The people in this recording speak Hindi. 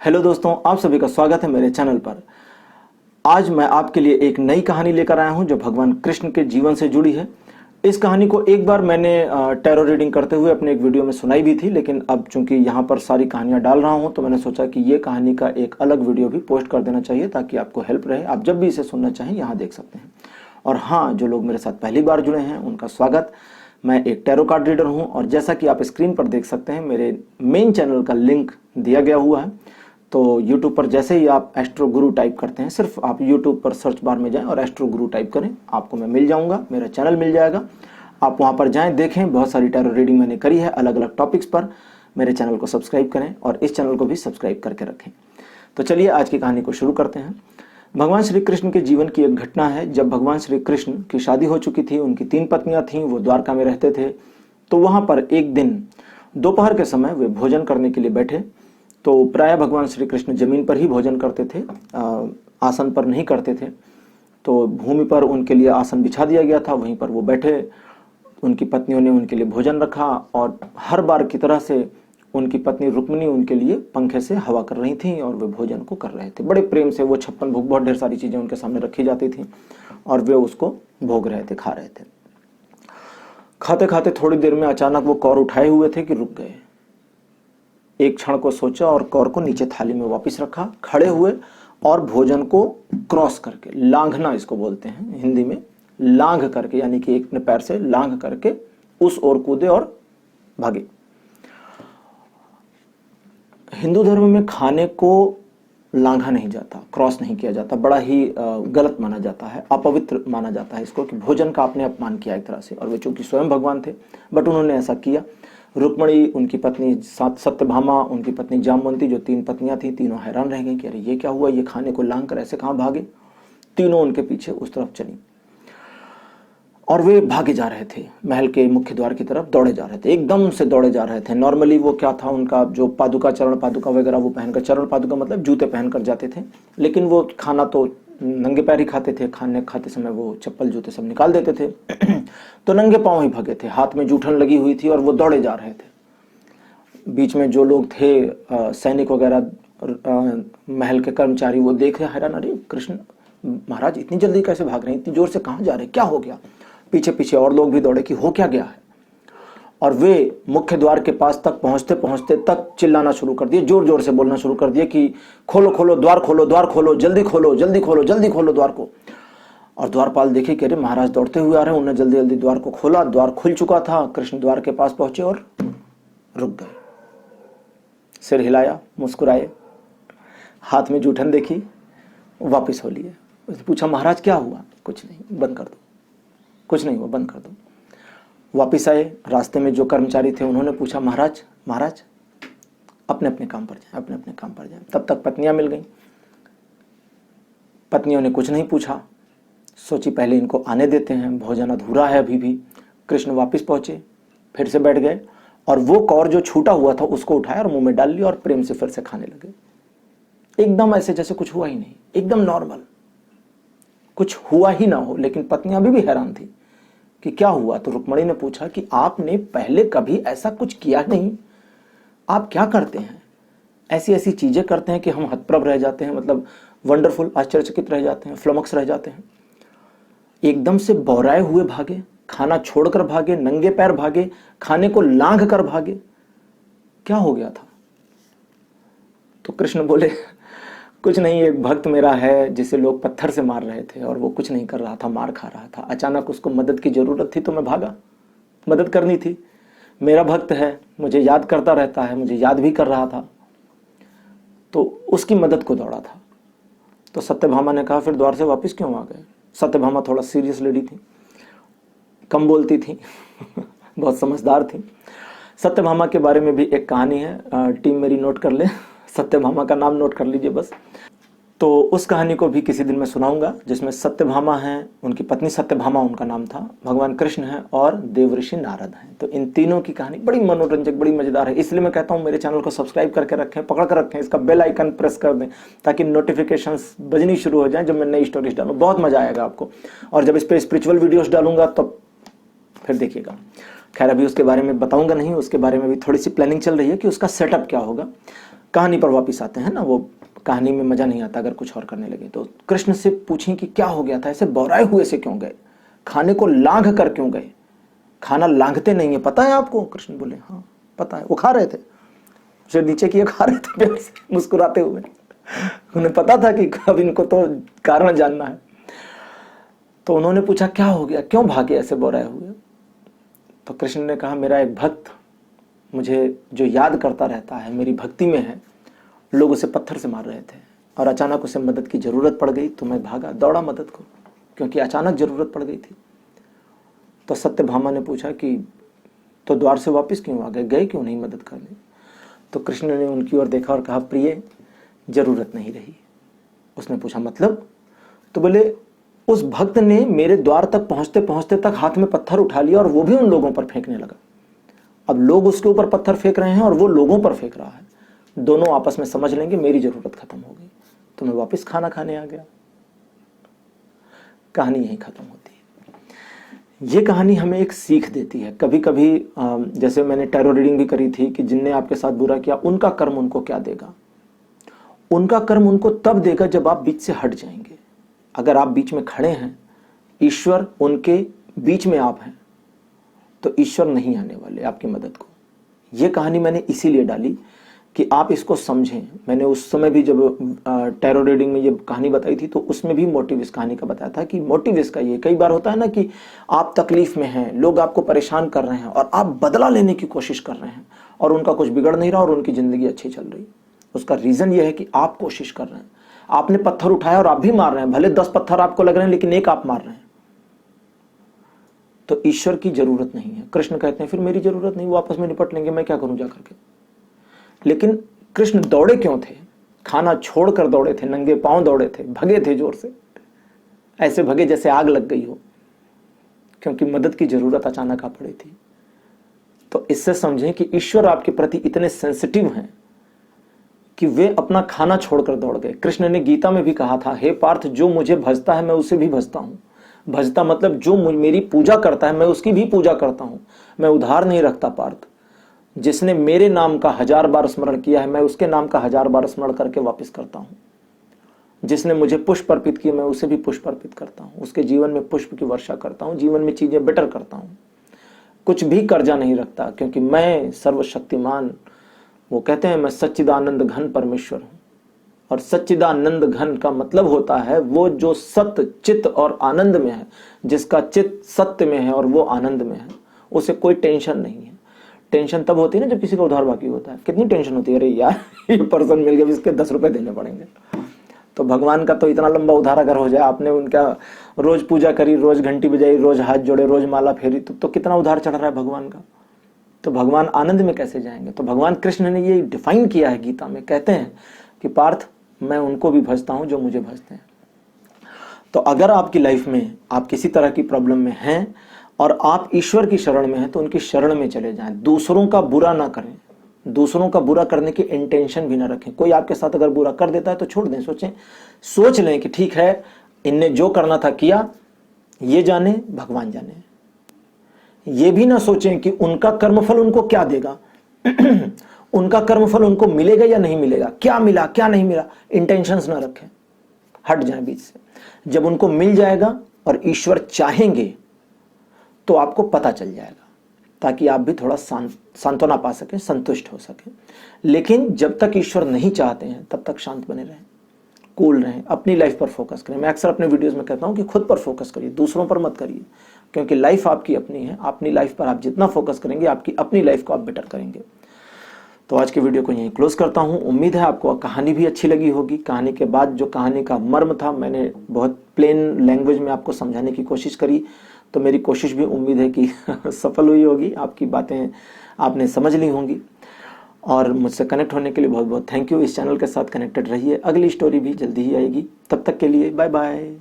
हेलो दोस्तों, आप सभी का स्वागत है मेरे चैनल पर। आज मैं आपके लिए एक नई कहानी लेकर आया हूं जो भगवान कृष्ण के जीवन से जुड़ी है। इस कहानी को एक बार मैंने टैरो रीडिंग करते हुए अपने एक वीडियो में सुनाई भी थी, लेकिन अब चूंकि यहाँ पर सारी कहानियां डाल रहा हूं तो मैंने सोचा कि ये कहानी का एक अलग वीडियो भी पोस्ट कर देना चाहिए ताकि आपको हेल्प रहे। आप जब भी इसे सुनना चाहें यहाँ देख सकते हैं। और हाँ, जो लोग मेरे साथ पहली बार जुड़े हैं उनका स्वागत। मैं एक टैरो कार्ड रीडर हूँ और जैसा कि आप स्क्रीन पर देख सकते हैं मेरे मेन चैनल का लिंक दिया गया हुआ है। तो YouTube पर जैसे ही आप एस्ट्रो गुरु टाइप करते हैं, सिर्फ आप YouTube पर सर्च बार में जाएं और एस्ट्रो गुरु टाइप करें, आपको मैं मिल जाऊंगा, मेरा चैनल मिल जाएगा। आप वहां पर जाएं, देखें, बहुत सारी टैरो रीडिंग मैंने करी है अलग अलग टॉपिक्स पर। मेरे चैनल को सब्सक्राइब करें और इस चैनल को भी सब्सक्राइब करके रखें। तो चलिए आज की कहानी को शुरू करते हैं। भगवान श्री कृष्ण के जीवन की एक घटना है जब भगवान श्री कृष्ण की शादी हो चुकी थी। उनकी 3 पत्नियां थीं, वो द्वारका में रहते थे। तो वहां पर एक दिन दोपहर के समय वे भोजन करने के लिए बैठे। तो प्रायः भगवान श्री कृष्ण जमीन पर ही भोजन करते थे, आसन पर नहीं करते थे। तो भूमि पर उनके लिए आसन बिछा दिया गया था, वहीं पर वो बैठे। उनकी पत्नियों ने उनके लिए भोजन रखा और हर बार की तरह से उनकी पत्नी रुक्मिणी उनके लिए पंखे से हवा कर रही थी और वे भोजन को कर रहे थे। बड़े प्रेम से वो 56 भोग, बहुत ढेर सारी चीजें उनके सामने रखी जाती थी और वे उसको भोग रहे थे, खा रहे थे। खाते खाते थोड़ी देर में अचानक वो कौर उठाए हुए थे कि रुक गए। एक क्षण को सोचा और कौर को नीचे थाली में वापस रखा, खड़े हुए और भोजन को क्रॉस करके, लांघना इसको बोलते हैं हिंदी में, लांघ करके, यानी कि एक पैर से लांघ करके उस ओर कूदे और भागे। हिंदू धर्म में खाने को लांघा नहीं जाता, क्रॉस नहीं किया जाता, बड़ा ही गलत माना जाता है, अपवित्र माना जाता है इसको, कि भोजन का आपने अपमान किया एक तरह से। और वे चूंकि स्वयं भगवान थे, बट उन्होंने ऐसा किया। रुक्मिणी, उनकी पत्नी सत्यभामा, उनकी पत्नी जामवंती, जो 3 पत्नियां थी, तीनों हैरान रह गई कि अरे ये क्या हुआ, ये खाने को लांघ कर ऐसे कहां भागे। तीनों उनके पीछे उस तरफ चली और वे भागे जा रहे थे, महल के मुख्य द्वार की तरफ दौड़े जा रहे थे, एकदम से दौड़े जा रहे थे। नॉर्मली वो क्या था, उनका जो पादुका, चरण पादुका वगैरह वो पहनकर, चरण पादुका मतलब जूते पहनकर जाते थे, लेकिन वो खाना तो नंगे पैर ही खाते थे। खाने खाते समय वो चप्पल जूते सब निकाल देते थे तो नंगे पांव ही भागे थे, हाथ में जूठन लगी हुई थी और वो दौड़े जा रहे थे। बीच में जो लोग थे, सैनिक वगैरह, महल के कर्मचारी, वो देख रहे हैरान, अरे कृष्ण महाराज इतनी जल्दी कैसे भाग रहे हैं, इतनी जोर से कहां जा रहे हैं, क्या हो गया। पीछे पीछे और लोग भी दौड़े कि हो क्या गया है। और वे मुख्य द्वार के पास तक पहुंचते पहुंचते तक चिल्लाना शुरू कर दिए, जोर जोर से बोलना शुरू कर दिए कि खोलो खोलो द्वार, खोलो द्वार, खोलो, जल्दी खोलो, जल्दी खोलो, जल्दी खोलो द्वार को। और द्वारपाल देखे कि अरे महाराज दौड़ते हुए आ रहे हैं। उन्होंने जल्दी जल्दी द्वार को खोला, द्वार खुल चुका था। कृष्ण द्वार के पास पहुंचे और रुक गए, सिर हिलाया, मुस्कुराए, हाथ में जूठन देखी, वापिस हो लिए। उसने पूछा महाराज क्या हुआ। कुछ नहीं, बंद कर दो। कुछ नहीं हुआ, बंद कर दो। वापिस आए। रास्ते में जो कर्मचारी थे उन्होंने पूछा महाराज महाराज अपने अपने काम पर जाएं, अपने अपने काम पर जाएं। तब तक पत्नियां मिल गईं। पत्नियों ने कुछ नहीं पूछा, सोची पहले इनको आने देते हैं, भोजन अधूरा है अभी भी। कृष्ण वापस पहुंचे, फिर से बैठ गए और वो कौर जो छूटा हुआ था उसको उठाया और मुंह में डाल लिया और प्रेम से फिर से खाने लगे। एकदम ऐसे जैसे कुछ हुआ ही नहीं, एकदम नॉर्मल, कुछ हुआ ही ना हो। लेकिन पत्नियां भी हैरान थी कि क्या हुआ। तो रुक्मिणी ने पूछा कि आपने पहले कभी ऐसा कुछ किया नहीं, आप क्या करते हैं, ऐसी ऐसी चीजें करते हैं कि हम हतप्रभ रह जाते हैं, मतलब वंडरफुल, आश्चर्यचकित रह जाते हैं, फ्लमक्स रह जाते हैं। एकदम से बौराए हुए भागे, खाना छोड़कर भागे, नंगे पैर भागे, खाने को लांघ कर भागे, क्या हो गया था। तो कृष्ण बोले कुछ नहीं, एक भक्त मेरा है जिसे लोग पत्थर से मार रहे थे और वो कुछ नहीं कर रहा था, मार खा रहा था। अचानक उसको मदद की जरूरत थी तो मैं भागा, मदद करनी थी। मेरा भक्त है, मुझे याद करता रहता है, मुझे याद भी कर रहा था, तो उसकी मदद को दौड़ा था। तो सत्यभामा ने कहा फिर द्वार से वापस क्यों आ गए। सत्यभामा थोड़ा सीरियस लेडी थी, कम बोलती थी बहुत समझदार थी। सत्यभामा के बारे में भी एक कहानी है, टीम मेरी नोट कर ले, सत्यभामा का नाम नोट कर लीजिए बस। तो उस कहानी को भी किसी दिन मैं सुनाऊंगा, जिसमें सत्यभामा हैं, उनकी पत्नी सत्यभामा उनका नाम था, भगवान कृष्ण हैं और देवऋषि नारद हैं। तो इन तीनों की कहानी बड़ी मनोरंजक, बड़ी मजेदार है। इसलिए मैं कहता हूं मेरे चैनल को सब्सक्राइब करके रखें, पकड़ कर रखें, इसका बेल आइकन प्रेस कर दें ताकि नोटिफिकेशंस बजनी शुरू हो जाए जब मैं नई स्टोरीज डालूं। बहुत मजा आएगा आपको। और जब इस पर स्पिरिचुअल वीडियोस डालूंगा तब फिर देखिएगा। खैर अभी उसके बारे में बताऊंगा नहीं, उसके बारे में भी थोड़ी सी प्लानिंग चल रही है कि उसका सेटअप क्या होगा। कहानी पर वापस आते हैं ना, वो कहानी में मजा नहीं आता अगर कुछ और करने लगे। तो कृष्ण से पूछें कि क्या हो गया था, ऐसे बौराए हुए से क्यों गए, खाने को लांघ कर क्यों गए, खाना लांघते नहीं है, पता है आपको? कृष्ण बोले हाँ पता है। वो खा रहे थे, जो नीचे किए खा रहे थे प्यार से, मुस्कुराते हुए। उन्हें पता था कि अब इनको तो कारण जानना है। तो उन्होंने पूछा क्या हो गया, क्यों भागे ऐसे बौराए हुए? तो कृष्ण ने कहा मेरा एक भक्त मुझे जो याद करता रहता है, मेरी भक्ति में है, लोग उसे पत्थर से मार रहे थे और अचानक उसे मदद की जरूरत पड़ गई, तो मैं भागा, दौड़ा मदद को, क्योंकि अचानक जरूरत पड़ गई थी। तो सत्यभामा ने पूछा कि तो द्वार से वापस क्यों आ गए, गए क्यों नहीं मदद करने? तो कृष्ण ने उनकी ओर देखा और कहा प्रिय जरूरत नहीं रही। उसने पूछा मतलब? तो बोले उस भक्त ने मेरे द्वार तक पहुंचते पहुंचते तक हाथ में पत्थर उठा लिया और वो भी उन लोगों पर फेंकने लगा। अब लोग उसके ऊपर पत्थर फेंक रहे हैं और वो लोगों पर फेंक रहा है, दोनों आपस में समझ लेंगे, मेरी जरूरत खत्म हो गई, तो मैं वापस खाना खाने आ गया। कहानी यहीं खत्म होती है। ये कहानी हमें एक सीख देती है। कभी कभी जैसे मैंने टैरो रीडिंग भी करी थी कि जिनने आपके साथ बुरा किया उनका कर्म उनको क्या देगा, उनका कर्म उनको तब देगा जब आप बीच से हट जाएंगे। अगर आप बीच में खड़े हैं, ईश्वर उनके बीच में आप हैं, तो ईश्वर नहीं आने वाले आपकी मदद को। ये कहानी मैंने इसीलिए डाली कि आप इसको समझें। मैंने उस समय भी जब टैरो रीडिंग में ये कहानी बताई थी तो उसमें भी मोटिव इस कहानी का बताया था कि मोटिव इसका ये, कई बार होता है ना कि आप तकलीफ में हैं, लोग आपको परेशान कर रहे हैं और आप बदला लेने की कोशिश कर रहे हैं और उनका कुछ बिगड़ नहीं रहा और उनकी जिंदगी अच्छी चल रही। उसका रीजन ये है कि आप कोशिश कर रहे हैं, आपने पत्थर उठाया और आप भी मार रहे हैं, भले 10 पत्थर आपको लग रहे हैं लेकिन एक आप मार रहे हैं। तो ईश्वर की जरूरत नहीं है। कृष्ण कहते हैं फिर मेरी जरूरत नहीं, वो आपस में निपट लेंगे, मैं क्या करूं जा करके। लेकिन कृष्ण दौड़े क्यों थे? खाना छोड़कर दौड़े थे, नंगे पांव दौड़े थे, भगे थे जोर से, ऐसे भगे जैसे आग लग गई हो, क्योंकि मदद की जरूरत अचानक आ पड़ी थी। तो इससे समझें कि ईश्वर आपके प्रति इतने सेंसिटिव हैं कि वे अपना खाना छोड़कर दौड़ गए। कृष्ण ने गीता में भी कहा था, हे पार्थ जो मुझे भजता है मैं उसे भी भजता हूं। भजता मतलब जो मेरी पूजा करता है मैं उसकी भी पूजा करता हूं। मैं उधार नहीं रखता पार्थ। जिसने मेरे नाम का 1000 बार स्मरण किया है मैं उसके नाम का 1000 बार स्मरण करके वापस करता हूं। जिसने मुझे पुष्प अर्पित किए मैं उसे भी पुष्प अर्पित करता हूं, उसके जीवन में पुष्प की वर्षा करता हूं, जीवन में चीजें बेटर करता हूं, कुछ भी कर्जा नहीं रखता, क्योंकि मैं सर्वशक्तिमान, वो कहते हैं मैं सच्चिदानंद घन परमेश्वर हूं। और सच्चिदानंद घन का मतलब होता है वो जो सत्य चित्त और आनंद में है, जिसका चित्त सत्य में है और वो आनंद में है, उसे कोई टेंशन नहीं है। टेंशन तब होती है ना जब किसी का उधार बाकी होता है, कितनी टेंशन होती है, अरे यार ये पर्सन मिल गया, इसके 10 रुपए देने पड़ेंगे। तो भगवान का तो इतना लंबा उधार अगर हो जाए, आपने उनका रोज पूजा करी, रोज घंटी बजाई, रोज हाथ जोड़े, रोज माला फेरी, तो कितना उधार चढ़ रहा है भगवान का। तो भगवान आनंद में कैसे जाएंगे? तो भगवान कृष्ण ने ये डिफाइन किया है गीता में, कहते हैं कि पार्थ मैं उनको भी भजता हूं जो मुझे भजते हैं। तो अगर आपकी लाइफ में आप किसी तरह की प्रॉब्लम में हैं और आप ईश्वर की शरण में हैं तो उनकी शरण में चले जाएं। दूसरों का बुरा ना करें, दूसरों का बुरा करने की इंटेंशन भी ना रखें। कोई आपके साथ अगर बुरा कर देता है तो छोड़ दें, सोच लें कि ठीक है इनने जो करना था किया, ये जाने भगवान जाने। ये भी ना सोचें कि उनका कर्मफल उनको क्या देगा उनका कर्मफल उनको मिलेगा या नहीं मिलेगा, क्या मिला क्या नहीं मिला, इंटेंशंस ना रखें, हट जाएं बीच से। जब उनको मिल जाएगा और ईश्वर चाहेंगे तो आपको पता चल जाएगा, ताकि आप भी थोड़ा सांत्वना पा सकें, संतुष्ट हो सकें। लेकिन जब तक ईश्वर नहीं चाहते हैं तब तक शांत बने रहें, कूल रहें, अपनी लाइफ पर फोकस करें। मैं अक्सर अपने वीडियोस में कहता हूं कि खुद पर फोकस करिए, दूसरों पर मत करिए, क्योंकि लाइफ आपकी अपनी है। अपनी लाइफ पर आप जितना फोकस करेंगे आपकी अपनी लाइफ को आप बेटर करेंगे। तो आज के वीडियो को यहीं क्लोज करता हूं। उम्मीद है आपको कहानी भी अच्छी लगी होगी। कहानी के बाद जो कहानी का मर्म था मैंने बहुत प्लेन लैंग्वेज में आपको समझाने की कोशिश करी, तो मेरी कोशिश भी उम्मीद है कि सफल हुई होगी, आपकी बातें आपने समझ ली होंगी। और मुझसे कनेक्ट होने के लिए बहुत बहुत थैंक यू। इस चैनल के साथ कनेक्टेड रहिए, अगली स्टोरी भी जल्दी ही आएगी। तब तक के लिए बाय बाय।